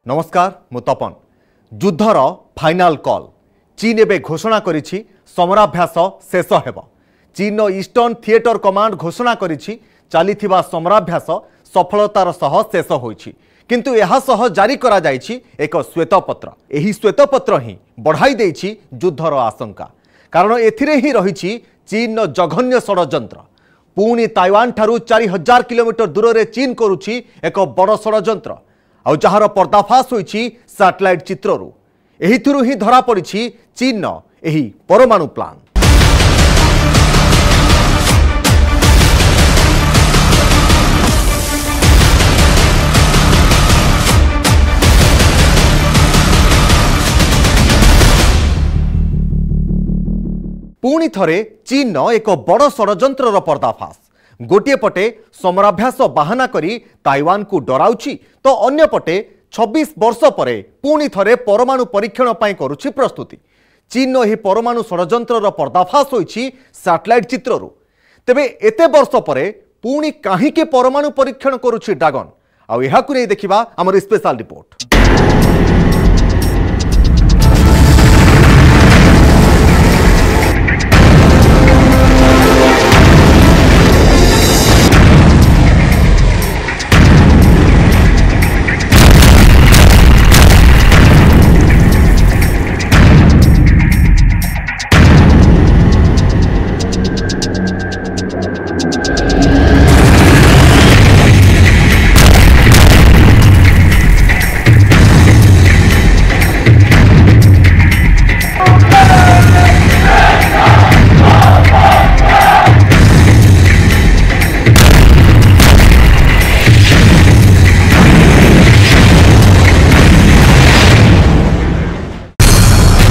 नमस्कार मु तपन युद्धर final call चीन एवं घोषणा करिछि समराभ्यास शेष हेब। चीन ईस्टर्न थिएटर कमांड घोषणा करिछि चलिथिबा समराभ्यास सफलतार सह शेष होइछि, किंतु एहा सह जारी करा जाइछि एक श्वेतपत्र। एही श्वेतपत्र ही बढ़ाई देइछि युद्धर आशंका, कारण एथिरे ही रहिछि चीन जघन्य षड्यंत्र। पुणी ताइवान ठारू 4000 किलोमीटर दूर रे चीन करुछि एक बड़ षड्यंत्र, आउ जहार पर्दाफाश होइछि सैटेलाइट चित्ररू। एहिथिरु ही धरा पड़िछि चीन एही परमाणु प्लान। पुणी थरे चीन एक बड़ षड्यंत्रर पर्दाफाश। गोटे पटे समराभ्यास बाहाना करी ताइवान को डराउछि, तो अन्य पटे 26 वर्ष परे पुणी थरे परमाणु परीक्षण पाई करुछि प्रस्तुति। चीन एही परमाणु षड्यंत्रर पर्दाफाश होइछि सैटेलाइट चित्ररू। तेबे एते वर्ष परे पुणी काहीके परमाणु परीक्षण करुछि ड्रैगन, आउ एहाकु नै देखिबा हमर स्पेशल रिपोर्ट।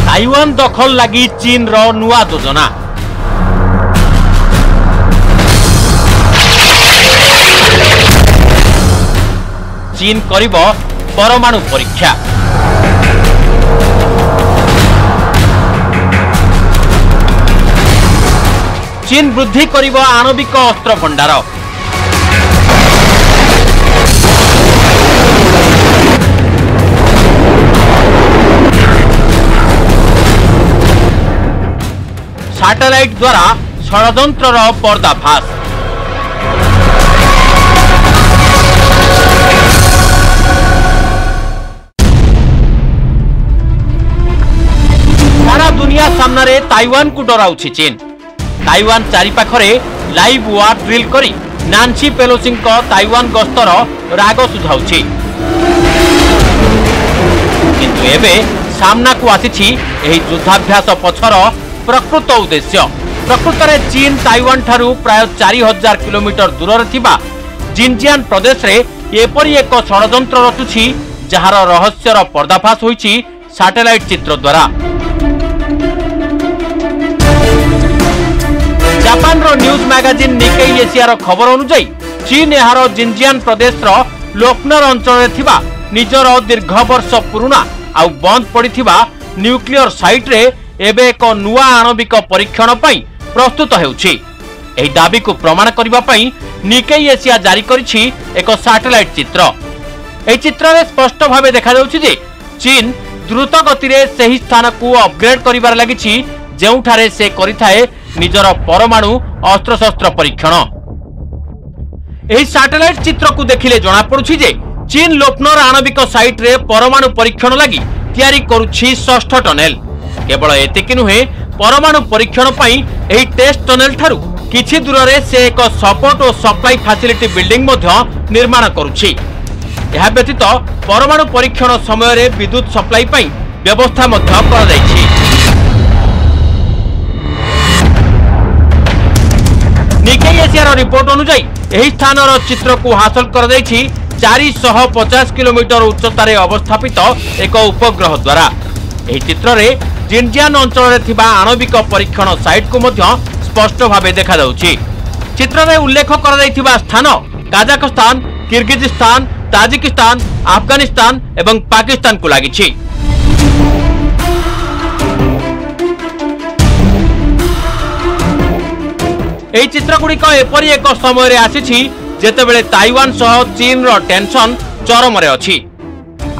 ताइवान दखल लगी चीन रो नुआ योजना। चीन करिब परमाणु परीक्षा। चीन वृद्धि करिब आणविक अस्त्र भंडार। सैटेलाइट द्वारा षड्यंत्रर पर्दाफाश। सारा दुनिया सामने ताइवान को डराउछि चीन। ताइवान चारिपाखरे लाइव वार ड्रिल करी नान्सी पेलोसी ताइवान गस्तर राग सुझाउछि, किंतु एबे सामना को आसीछि एही युद्धाभ्यास पछर प्रकृत उद्देश्य। प्रकृत में चीन ताइवान ठारू प्राय 4000 किलोमीटर दूर थिबा जिनजियान प्रदेश रे एपरी एक षड्यंत्र रचुछि, जहार रहस्यर पर्दाफाश होइछि सैटेलाइट चित्र द्वारा। जापान रो न्यूज मैगजीन निकेई एशिया खबर अनुसार चीन यार जिनजियान प्रदेश रो लोकनर अंचल रे थिबा निजर दीर्घ वर्ष पुराना आउ बंद पड़िथिबा न्यूक्लियर साइट रे एबे एक नुआ आणविक परीक्षण पाई प्रस्तुत हेउछि। एही दाबी को प्रमाण करिबा पाई निकेई एशिया जारी करिछि एक सैटेलाइट चित्र। एही चित्र रे स्पष्ट भावे देखा जाउछि जे चीन द्रुत गति रे सेही स्थान को अपग्रेड करिबार लागिछि जेउठारे से करिथाए निजर परमाणु अस्त्र शस्त्र परीक्षण। एही सैटेलाइट चित्र को देखिले जणा पड़ुछि जे चीन लोकनर आणविक साइट रे परमाणु परीक्षण लागि तयारी करूछि 6ठ टनेल। केवल एतिक नुहे, परमाणु परीक्षण पाई एही टेस्ट टनेल ठारू किछि दूर रे से एक सपोर्ट और सप्लाई फैसिलिटी बिल्डिंग मध्य निर्माण करुछि। एहा व्यतीत परमाणु परीक्षण समय रे विद्युत सप्लाई पाई व्यवस्था मध्य कर जाइछि। निकेई एशिया रिपोर्ट अनुसार एही स्थानर चित्र को हासिल कर जाइछि 450 किलोमीटर उच्चतार अवस्थापित एक उपग्रह द्वारा। एही चित्र रे जिनजियान अंचल रे थिबा आणविक परीक्षण साइट को मध्य स्पष्ट भावे देखा जाउछि। चित्र रे उल्लेख कर जाइथिबा स्थान काजाखस्तान, किर्गिजिस्तान, ताजिकिस्तान, अफगानिस्तान एवं पाकिस्तान को लागिछि। एही चित्रगुड़िक एपरी एक समय आसीछि जेतेबेले ताइवान सह चीन रो टेंशन चरम रे अछि।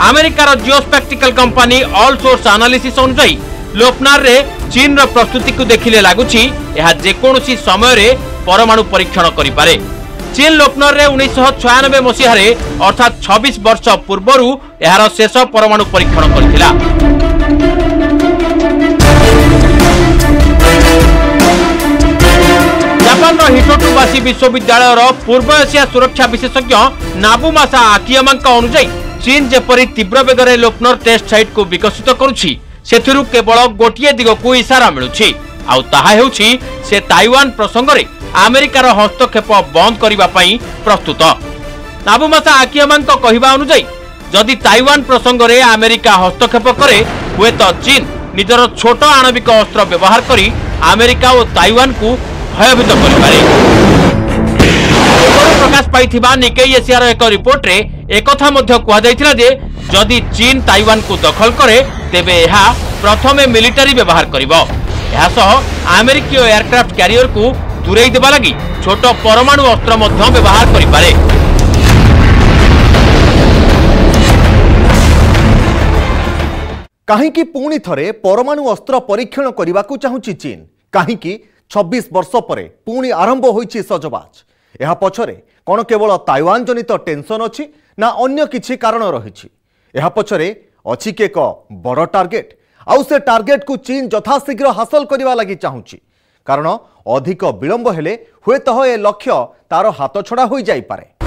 अमेरिकार जिओस्पेक्टिकल कंपनी ऑल सोर्स एनालिसिस अनुसार लोकनार रे चीन रो प्रस्तुति को देखिले लागुछि यह जेकोसी समय रे परमाणु परीक्षण करि पारे। चीन लोकनार रे 1996 मसीहा रे अर्थात 26 वर्ष पूर्वरु यार शेष परमाणु परीक्षण करथिला। जापान हिटोटुबाशी विश्वविद्यालय पूर्व एशिया सुरक्षा विशेषज्ञ नाबुमासा आकियामा अनुसार चीन जेपरी तीव्र बेगर लोकनर टेस्ट साइट को विकसित करुछि सेथिरु केवल गोटिए दिग को इशारा मिलुछि आउ ताहा हेउछि से ताइवान प्रसंग रे अमेरिकार हस्तक्षेप बंद करिबा पई प्रस्तुत। नाबुमासा आकियामा कहिबा अनुसार जदि ताइवान प्रसंग रे अमेरिका हस्तक्षेप करे हुए तो चीन निजर छोट आणविक अस्त्र व्यवहार करी अमेरिका और ताइवान को भयभीत करिपारे। प्रकाश पाइथिबा निकेई एशियार एक रिपोर्ट रे एकथा मध्य कुहा जायथिला जे जदि चीन ताइवान को दखल करे तेबे एहा प्रथमे मिलिटरी व्यवहार करिवो। एहा सह अमेरिकीय एयरक्राफ्ट कैरियर को दूरेई देबा लागि छोट परमाणु अस्त्र मध्य व्यवहार करिपारे। काहेकि पुणी थरे परमाणु अस्त्र परीक्षण करने चाहूँगी चीन काहेकि 26 वर्ष पर पुणी आरंभ होईछि सजबाज। यह पछरे कौन केवल ताइवान जनित टेंशन अच्छी ना अन्य किछि कारण रही यह पछरे अच्छी कि एक बड़ टार्गेट आउ से टार्गेट को चीन यथाशीघ्र हासिल करने लगी चाहूँगी कारण अधिक विलंब हेले हुए तो ए लक्ष्य तार हाथ छड़ा हो जाई पारे।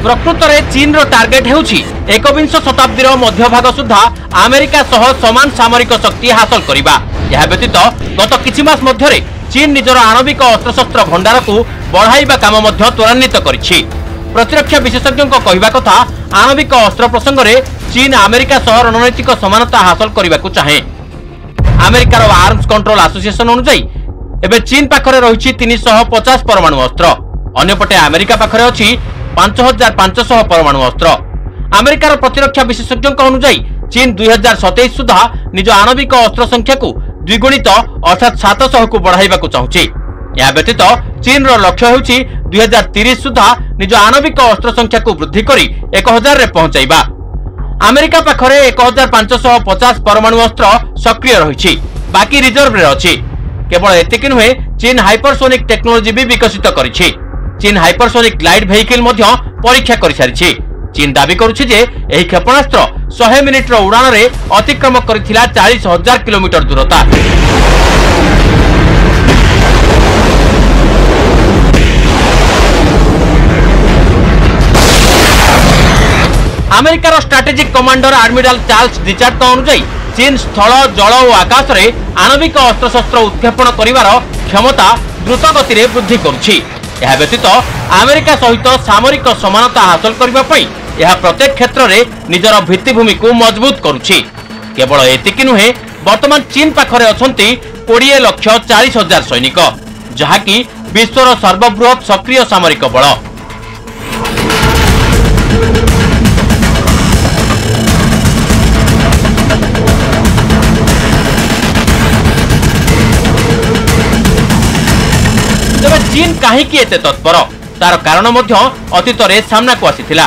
प्रकृत में चीन रो टार्गेट हेउछि 21 शताब्दी मध्यभाग सुधा अमेरिका सह समान सामरिक शक्ति हासिल करिबा। यह व्यतीत गत किछि मास मध्यरे चीन निजर आणविक अस्त्रशस्त्र भंडार को बढ़ाइबा काम मध्य त्वरान्वित करिछि। प्रतिरक्षा विशेषज्ञों कहवा कथा आणविक अस्त्र प्रसंग रे चीन अमेरिका सह रणनीतिक समानता हासिल करने को चाहे। अमेरिकार आर्म्स कंट्रोल एसोसिएशन अनुसार एबे चीन पाखरे रहिछि 350 परमाणु अस्त्र अन्यपटे अमेरिका पाखरे अछि 5500 परमाणु अस्त्र। अमेरिकार प्रतिरक्षा विशेषज्ञों अनुसार चीन 2027 सुधा निज आणविक अस्त्र संख्या को द्विगुणित अर्थात 700 को बढ़ाइबा को चाहूछि। यह व्यतीत चीन रो लक्ष्य हेउछि 2030 सुधा निज आणविक अस्त्र संख्या को वृद्धि करी 1000 रे पहुंचाइबा। अमेरिका पाखरे 1550 परमाणु अस्त्र सक्रिय रहिछि बाकी रिजर्व रे अछि। केवल एतिक नुहे चीन हाइपरसोनिक टेक्नोलॉजी भी विकसित करिछि। चीन हाइपरसोनिक ग्लाइड वेहिकल मध्य परीक्षा कर सारी। चीन दाबी करुछि जे एही क्षेपणास्त्र 100 मिनिट उड़ान रे अतिक्रम करिथिला 40,000 किलोमीटर दूरता। अमेरिकार स्ट्रेटेजिक कमांडर एडमिरल चार्ल्स डिचार्ट अनुसार चीन स्थल जल और आकाश रे आणविक अस्त्रशस्त्र उत्क्षेपण करिवार क्षमता द्रुत गति रे वृद्धि करुछि। यह व्यतीत अमेरिका सहित सामरिक समानता हासिल करबा पई यह प्रत्येक क्षेत्र में निजर भित्तिभूमि को मजबूत करुछि। केवल एतिक नुहे वर्तमान चीन पाखरे अछंती 20,40,000 सैनिक जहाँकि विश्वर सर्वबृहत सक्रिय सामरिक बल। चीन काहीकि एते तत्पर तार कारण मध्य अतीत रे सामना को आसीथिला।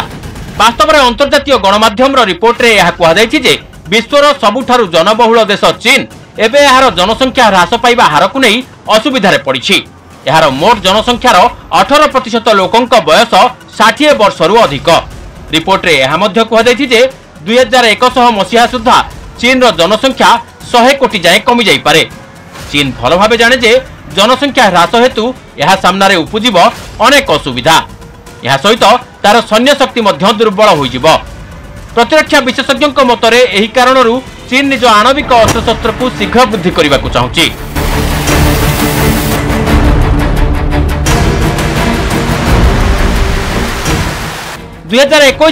वास्तव में अंतर्जातीय गणमाध्यम रिपोर्ट रे यह कहुछि जे विश्वर सबुठारु जनबहुल देश चीन एबे यार जनसंख्या ह्रास पाइबा हार को नहीं असुविधारे पड़िछि। यार मोट जनसंख्यार 18% लोकंक बयस 60 वर्षरु अधिक। रिपोर्ट रे यह मध्य कहुछि जे 2100 मसीहा सुधा चीन रो जनसंख्या 100 कोटी जाए कमी जाई पारे। चीन भल भाबे जाने जे जनसंख्या ह्रास हेतु यह सामने उपजिब अनेक असुविधा। यह सहित तार सैन्य शक्ति मध्य दुर्बल होइजिब। प्रतिरक्षा विशेषज्ञों मतरे एही कारणरू चीन निज आणविक अस्त्रशस्त्र को शीघ्र वृद्धि करने को चाहूछि।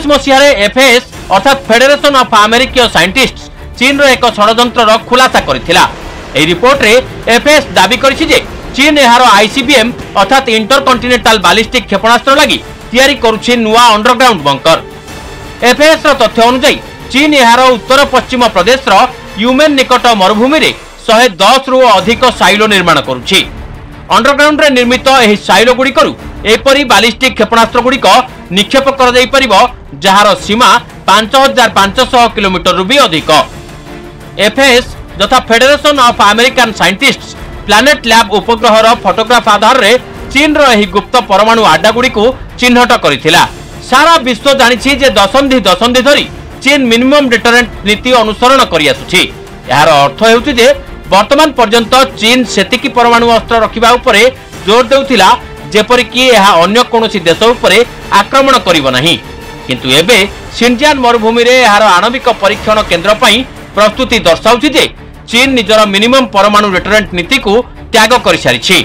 मसीह एफएस अर्थात फेडरेशन ऑफ अमेरिकीय साइंटिस्ट्स चीन रो एक षड्यंत्र खुलासा करथिला। एही रिपोर्ट रे एफएस दाबी करिछि जे चीन यार आईसीबीएम अर्थात इंटरकंटिनेंटल बैलिस्टिक क्षेपणास्त्र लगी तैयारी करुछि नुआ अंडरग्राउंड बंकर। एफएस रो तथ्य अनुसार चीन यार उत्तर पश्चिम प्रदेश रो यूमेन निकट मरुभूमि रे 110 रु अधिक साइलो निर्माण करुछि। अंडरग्राउंड रे निर्मित एही साइलो गुड़िकरू एपरी बालिस्टिक क्षेपणास्त्र गुड़िक निक्षेप कर जाई परिबो जहार सीमा 5500 किलोमीटर रु भी अधिक। एफएस तथा federation of American scientists planet lab उपग्रहर फोटोग्राफ आधार रे चीन रो एही गुप्त परमाणु अड्डा गुड़िक चिन्हट करिथिला। सारा विश्व जानिछि जे दशंधि धरी चीन मिनिमम डिटरेंट नीति अनुसरण करि आसुछि। यार अर्थ हेउछि जे वर्तमान पर्यंत चीन सेतिकी परमाणु अस्त्र रखिबा उपरे जोर देउथिला जेपरि कि यह अन्य कोनोसी देश उपरे आक्रमण करिवो नाही। किंतु एबे सिनजियान मरुभूमि रे यार आणविक परीक्षण केंद्र पई प्रस्तुति दर्शाउछि जे चीन निजर मिनिमम परमाणु डिटरेंट नीति को त्याग करि सारिछि।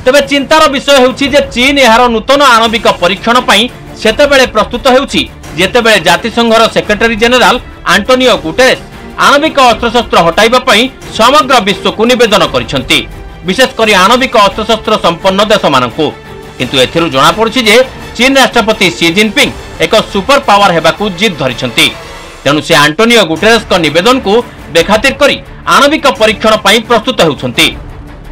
तबे चिंतार विषय हेउछि जे चीन यार नूतन आणविक परीक्षण पई सेतेबेले प्रस्तुत हेउछि जेतेबेले जातिसंघर सेक्रेटरी जनरल आंटोनियो गुटेरेस आणविक अस्त्रशस्त्र हटाइबा पई समग्र विश्व को निवेदन करिसंती, विशेषकर आणविक अस्त्रशस्त्र संपन्न देश मानकू। किंतु एथिरु जणा पड़ुछि जे चीन राष्ट्रपति शी जिनपिंग एक सुपर पावर हेबाकू जिद धरिसंती। तेणु से आंटोनियो गुटेरेस को निवेदन को बेखातिर करी आणविक परीक्षण पई प्रस्तुत हेउछंती।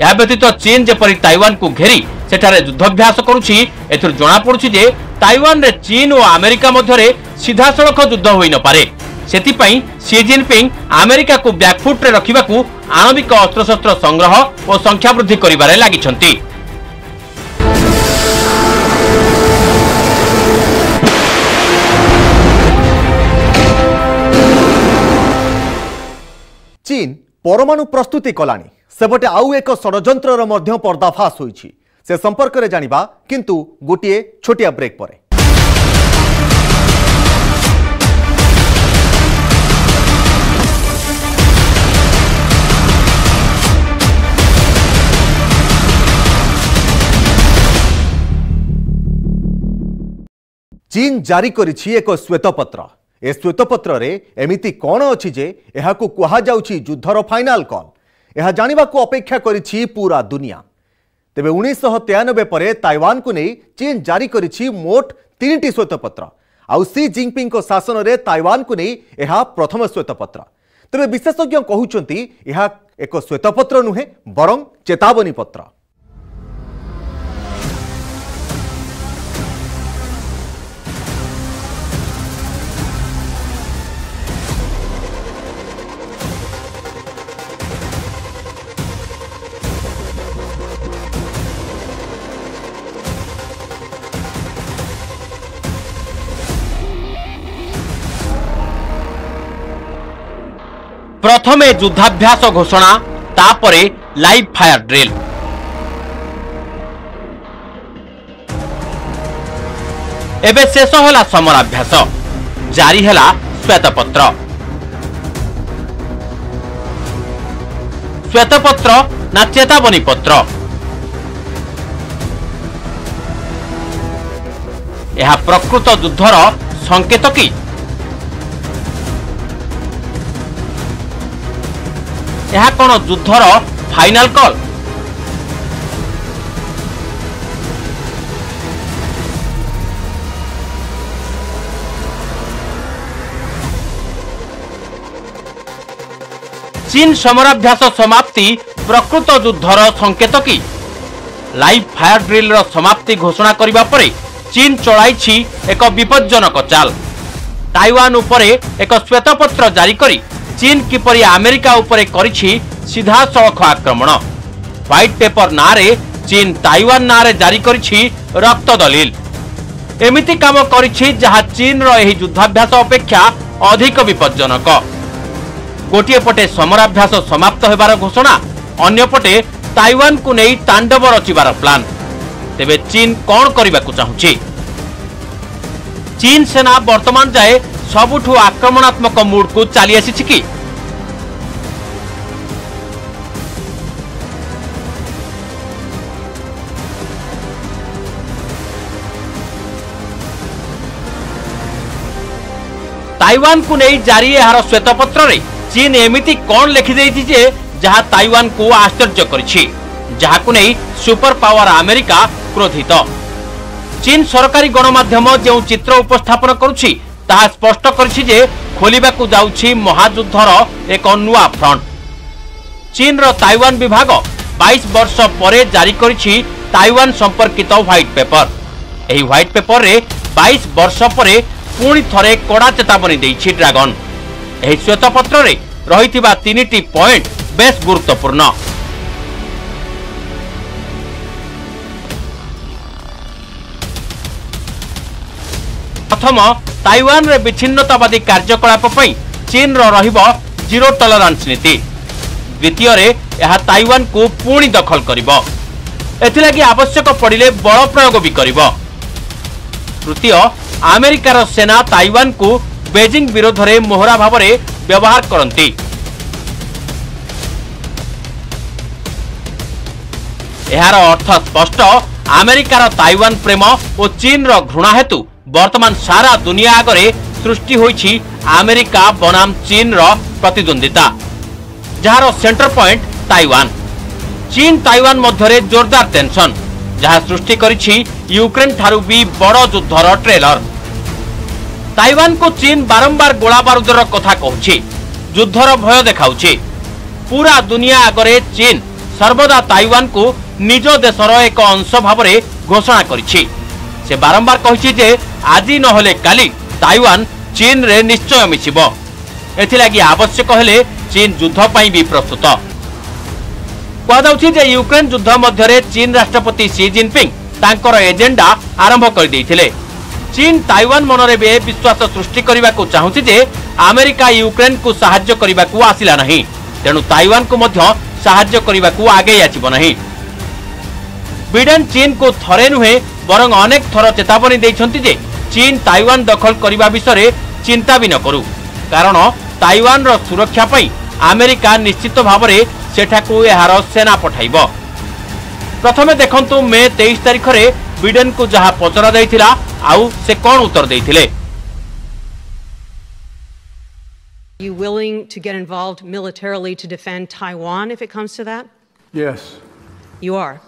या व्यतीत चीन जेपरि ताइवान को घेरी सेठारे युद्धाभ्यास करुछि एथिरु जणा पड़ुछि जे ताइवान रे चीन और अमेरिका मध्यरे सीधासळख युद्ध होई न पारे। सेतिपई शी जिनपिंग अमेरिका को बैकफुट रे रखिबाकू आणविक अस्त्रशस्त्र संग्रह और संख्या वृद्धि करिबारे लागिछंती। चीन परमाणु प्रस्तुति कलानी सेपटे आउ एक षड्यंत्रर मध्य पर्दाफाश होईछि। से संपर्क में जानिबा किंतु गोटिए छोटिया ब्रेक परे। चीन जारी करिछि एक श्वेतपत्र। ए श्वेतपत्र रे एमिति कौन अछि जे एहाकू कुहा जाउछि युद्धर फाइनाल कॉल। यह जानिबा को अपेक्षा करिछि पूरा दुनिया। तेबे 1993 परे ताइवान को नहीं चीन जारी करिछि मोट 3टी श्वेतपत्र। आउ शी जिनपिंग को शासन रे ताइवान को नहीं यह प्रथम श्वेतपत्र। तेबे विशेषज्ञ कहउचंती यह एक श्वेतपत्र नुहे बरं चेतावनी पत्र। प्रथमे युद्धाभ्यास घोषणा तापरे लाइव फायर ड्रिल। एबे शेष होला समराभ्यास, जारी हैला श्वेतपत्र। श्वेतपत्र ना चेतावनी पत्र? यह प्रकृत युद्धर संकेत कि? यह कौन युद्धर फाइनाल कॉल? चीन समराभ्यास समाप्ति प्रकृत युद्धर संकेत कि? लाइव फायर ड्रिल रो समाप्ति घोषणा करिबा परे चीन चलाइछि एक विपज्जनक चाल। ताइवान उपरे एक श्वेतपत्र जारी करी चीन किपरि अमेरिका उपरे करिछि सीधा सड़क आक्रमण। व्हाइट पेपर नारे चीन ताइवान नारे जारी करिछि रक्त दलील। एमिति काम करिछि जहा चीन रो एही युद्धाभ्यास अपेक्षा अधिक विपज्जनक। गोटिए पटे समराभ्यास समाप्त हेबार घोषणा, अन्य पटे ताइवान को नहीं तांडव रचिबार प्लान। तेबे चीन कौन करबाकू चाहुछि? चीन सेना वर्तमान जाए सबुठु आक्रमणात्मक मूड को चली आसी कि? ताइवान को नहीं जारी यार श्वेतपत्र रे चीन एमिति कौन लिखि देइछि जे जहा ताइवान को आश्चर्य करिछि, जहा को नहीं सुपर पावर अमेरिका क्रोधित। चीन सरकारी गणमाध्यम जो चित्र उपस्थापन करुछि ताहा स्पष्ट करिछि जे खोलिबाकू जाउछि महायुद्धर एक नुआ फ्रंट। चीन रो ताइवान विभाग 22 वर्ष परे जारी करिछि ताइवान संपर्कित व्हाइट पेपर। एही व्हाइट पेपर रे 22 वर्ष परे पुणी थरे कड़ा चेतावनी देइछि ड्रैगन। एही श्वेतपत्र रे रहिथिबा 3टी पॉइंट बेस गुरुत्वपूर्ण। प्रथम, ताइवान रे विच्छिन्नतावादी कार्यकलाप पई चीन रो रहिबो जीरो टॉलरेंस नीति। द्वितीय रे यह ताइवान को पुणी दखल करिबो, एथिलागि आवश्यक पड़िले बल प्रयोग भी करिबो। तृतीय, अमेरिकार सेना ताइवान को बेजिंग विरोध रे मोहरा भाव रे व्यवहार करंती। एहार अर्थ स्पष्ट, अमेरिकार ताइवान प्रेम और चीन रो घृणा हेतु वर्तमान सारा दुनिया आगरे सृष्टि होइछि अमेरिका बनाम चीन रो प्रतिद्वंदिता, जहार सेंटर पॉइंट ताइवान। चीन ताइवान मध्यरे जोरदार टेंशन, जहा सृष्टि करिछि यूक्रेन ठारू भी बड़ युद्धर ट्रेलर। ताइवान को चीन बारंबार गोला बारूदर कथा कहूछि, युद्धर भय देखाउछि। पूरा दुनिया आगरे चीन सर्वदा ताइवान को निज देशर एक अंश भाव में घोषणा करिछि। से बारंबार कहिछि जे आजि नहले काली ताइवान चीन रे निश्चय मिसिबो। एथिलागि आवश्यक हेले चीन युद्ध पई भी प्रस्तुत। कहदाउछि जे यूक्रेन युद्ध मध्यरे चीन राष्ट्रपति शी जिनपिंग तांकर एजेंडा आरंभ कर दैथिले। चीन ताइवान मनरे बे विश्वास सृष्टि करबा को चाहुछि जे अमेरिका यूक्रेन को सहाय्य करबा को आसिला नहीं, तेणु ताइवान को मध्य सहाय्य करबा को आगे आछिबो नहीं। बिडेन चीन को थरे नुहे बरं अनेक थर चेतावनी देइछन्ति जे चीन ताइवान दखल करबा विषय चिंता भी न करू, कारण ताइवान रो सुरक्षा पई अमेरिका निश्चित भाव में सेठाकू एहार सेना पठाइब। प्रथमे देखंतु मे 23 तारिख रे बिडेन को जहा पचरा दैथिला आउ से कोन उत्तर दैथिले। You willing to get involved militarily to defend Taiwan if it comes to that? Yes. You are.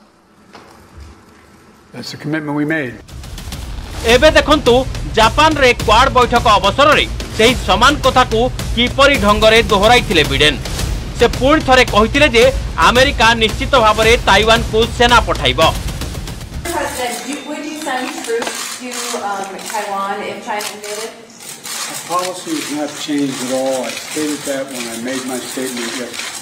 That's the commitment we made. एबे देखंतु जापान रे क्वाड बैठक अवसर रे सेही समान कथा को किपरि ढंगरे दोहराइथिले बिडेन। से पुणी थरे कहिथिले जे अमेरिका निश्चित भाव में ताइवान को सेना पठाइब। Would you send troops to Taiwan if China invaded? Our policy has not changed at all. I stated that when I made my statement yesterday.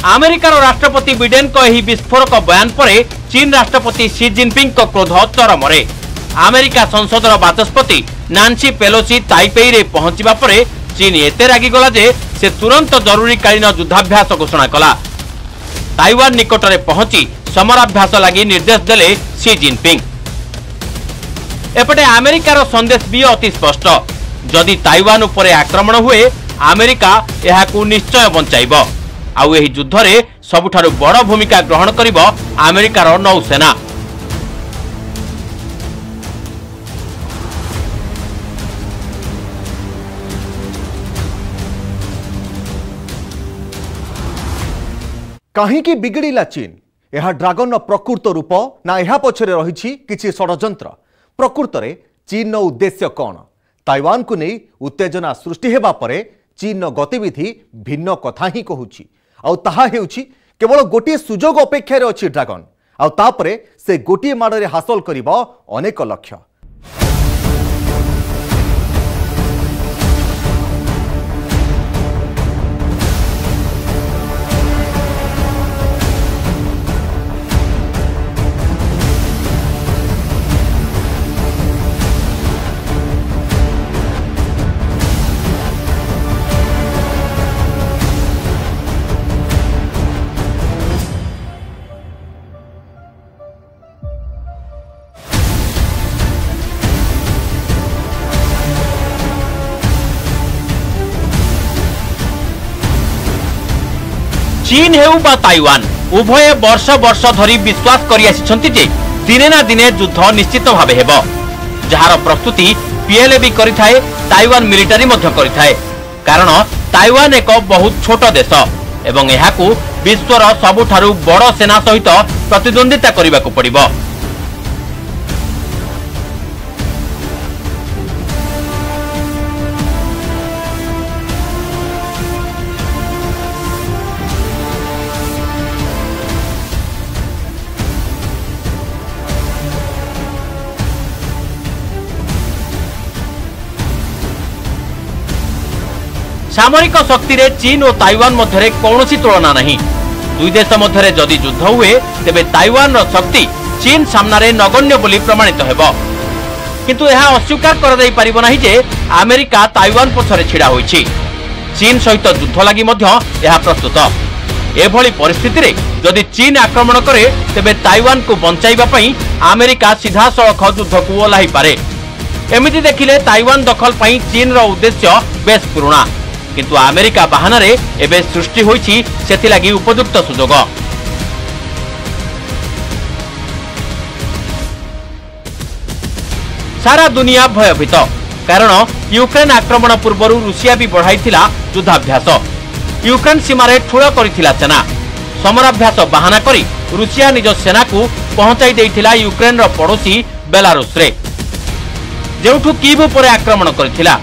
अमेरिकार राष्ट्रपति बिडेन को यही विस्फोरक बयान पर चीन राष्ट्रपति शी जिनपिंग को क्रोध चरम रे। अमेरिका संसदर बाचस्पति नांसी पेलोसी ताइपेई रे पहुंचबा परे चीन एते रागी गला जे से तुरंत जरूरीकालीन युद्धाभ्यास घोषणा कला। ताइवान निकटरे पहुंची समराभ्यास लागि निर्देश देले शी जिनपिंग। एपटे अमेरिकार संदेश भी अति स्पष्ट, जदि ताइवान उपरे आक्रमण हुए अमेरिका एहाकू निश्चय बंचाइब। आउ एही युद्ध रे सबुठारु बड़ भूमिका ग्रहण करिब अमेरिकार नौसेना। काहींकि बिगड़िला चीन? यह ड्रागन प्रकृत रूप ना यह पछरे रहिछि किछि षडयंत्र? प्रकृत रे चीन उद्देश्य कौन? ताइवान को नहीं उत्तेजना सृष्टि हेबा परे चीन गतिविधि भिन्न कथा ही कहूछि। आउ ताहा हेउछि केवल गोटे सुजोग अपेक्षा रे अछि ड्रागन, आउ तापरे से गोटे माडरे हासिल करिबो अनेक लक्ष्य। चीन हेउ बा ताइवान उभय वर्ष वर्ष धरी विश्वास करि आछिछन्ति जे दिने ना दिने युद्ध निश्चित भावे हेबो, जहार प्रस्तुति पीएलए भी करिथाए, ताइवान मिलिटारी मध्य करिथाए। कारण ताइवान एक बहुत छोट देश एवं एहाकू विश्वर सबुठारु बड़ सेना सहित प्रतिद्वंदिता करिबाकू पड़िबो। सामरिक शक्ति रे चीन और ताइवान मध्य कौनसी तुलना नहीं। दुई देश मध्य जदि युद्ध हुए तेबे ताइवान रो शक्ति चीन सामने नगण्य बोली प्रमाणित हेबो। किंतु यह अस्वीकार कर दे परिबो नाही जे अमेरिका ताइवान पछरे छिड़ा होईछि। चीन सहित युद्ध लागि मध्य यह प्रस्तुत। एभली परिस्थिति रे जदि चीन आक्रमण करे तेबे ताइवान को बंचाइबा पई अमेरिका सीधा सड़क युद्ध को ओल्हाई पारे। एमिति देखिले ताइवान दखल पई चीन रो उद्देश्य बेस पुराना, किंतु अमेरिका बहाना रे एबे सृष्टि होईछि सेथि लागि उपयुक्त सुजोग। सारा दुनिया भयभीत, कारण यूक्रेन आक्रमण पूर्व रूसिया भी बढ़ाइथिला युद्धाभ्यास। यूक्रेन सीमार ठूल करथिला सेना। समराभ्यास बहाना करी रूसिया निज सेना को पहुंचाई देइथिला यूक्रेन रो पड़ोसी बेलारूस रे, जेउठु कीव पर आक्रमण करथिला।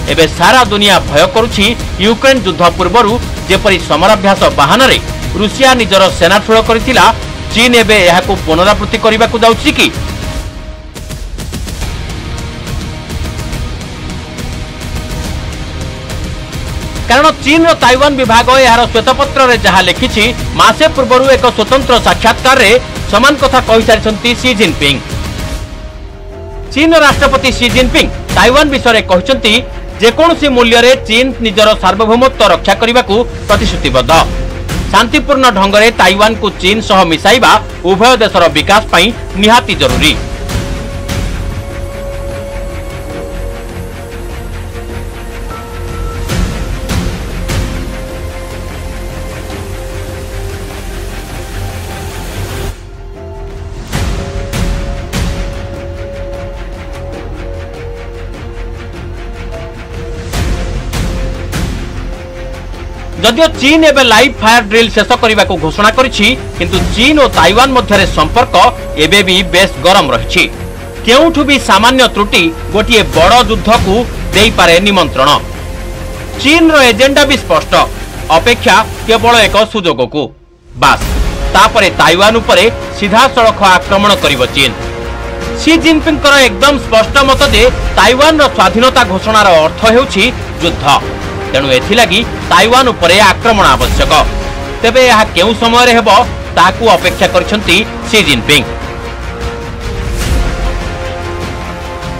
एबे सारा दुनिया भय करुछि यूक्रेन युद्ध पूर्व जेपरी समराभ्यास बहाना रे रूसिया निजर सेना ठूल करथिला, चीन एबे एहाकु पुनरावृत्ति करिबाकु जाउछि कि? कारण चीन रो ताइवान विभाग यार श्वेतपत्र रे जहा लिखिछि, मासे पूर्व एक स्वतंत्र साक्षात्कार रे समान कथा कहि सारिछन्ती शी जिनपिंग। चीन राष्ट्रपति शी जिनपिंग ताइवान विषय रे कहिछन्ती जेकोनसी मूल्य रे चीन निजर सार्वभौमत्व रक्षा करिबाकू प्रतिश्रुतिबद्ध। शांतिपूर्ण ढंग रे ताइवान को चीन सह मिसाइबा उभय देशर विकास पई निहाती जरूरी। जदियो चीन एबे लाइव फायर ड्रिल शेष करने को घोषणा करिछि, किंतु चीन और ताइवान मध्य संपर्क एबे भी बेस गरम रहिछि। केउठु भी सामान्य त्रुटि गोटिए बड़ युद्ध को देई पारे निमंत्रण। चीन रो एजेंडा भी स्पष्ट, अपेक्षा केवल एक सुजोग को। बास तापरे ताइवान उपरे सीधा सड़क आक्रमण करिवो चीन। शी जिनपिंग कर एकदम स्पष्ट मत जे ताइवान रो स्वाधीनता घोषणार अर्थ हेउछि युद्ध। तेणु एथिलागी ताइवान उपरे आक्रमण आवश्यक। तेबे यह केउ समय रे हेबो ताकू अपेक्षा करिसंती शी जिनपिंग।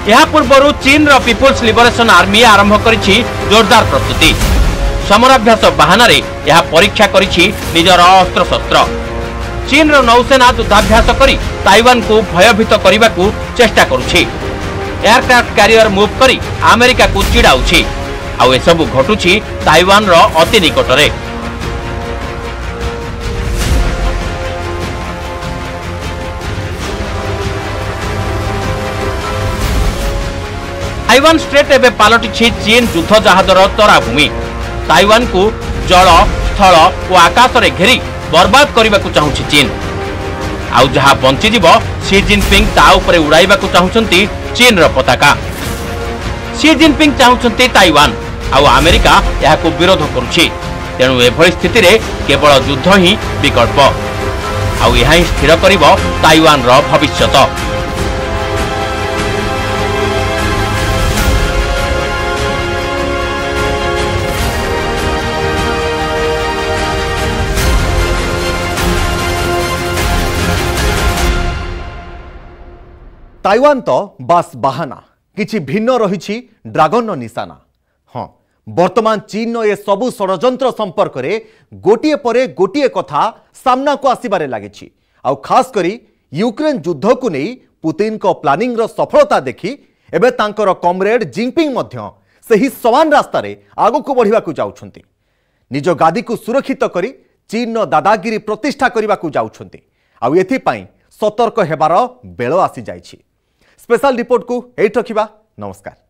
यह पूर्व चीन रो पीपुल्स लिबरेशन आर्मी आरंभ करिछि जोरदार प्रस्तुति। समराभ्यास बहाना रे यह परीक्षा करिछि निजर अस्त्र शस्त्र। चीन रो नौसेना युद्धाभ्यास करी ताइवान को भयभीत करिबाकू चेष्टा करुछि। एयरक्राफ्ट कैरियर मूव करी अमेरिका को चिड़ाउछि। आउ ए सब घटुछि ताइवान रो अति निकटरे। ताइवान स्ट्रेट एबे पालटिछि चीन युद्ध जहाजर तराभूमि। ताइवान को जल, स्थल और आकाश रे घेरी बर्बाद करबाकू चाहुछि चीन। आउ जहा बंची जीव शी जिनपिंग ता उपरे उड़ाइबाकू चाहुछंती चीन रो पताका। शी जिनपिंग चाहुछंती ताइवान, आउ अमेरिका यहाकू विरोध करुछि। तेणु एभली स्थिति रे केवल युद्ध ही विकल्प। आउ यह ही स्थिर करिवो ताइवान रो भविष्यत। ताइवान तो बास बाहाना, किछि भिन्न रही ड्रागन निशाना। हाँ, वर्तमान चीन ए सबु षड्यंत्र संपर्क में गोटे पर गोटे कथा सामना को आसबार लगी। आउ खास करी यूक्रेन युद्ध को नहीं पुतिन को प्लानिंग रो सफलता देखी एबे तांकर कमरेड जिनपिंग मध्य सही समान रास्ता रे आगो को बढ़िबा को जाउछंती। निज गादी को सुरक्षित करी चीन दादागिरी प्रतिष्ठा करने को जाउछंती। आउ एथि पई सतर्क हेबार बेल आसी जाइछि। स्पेशल रिपोर्ट को एट रखिबा। नमस्कार।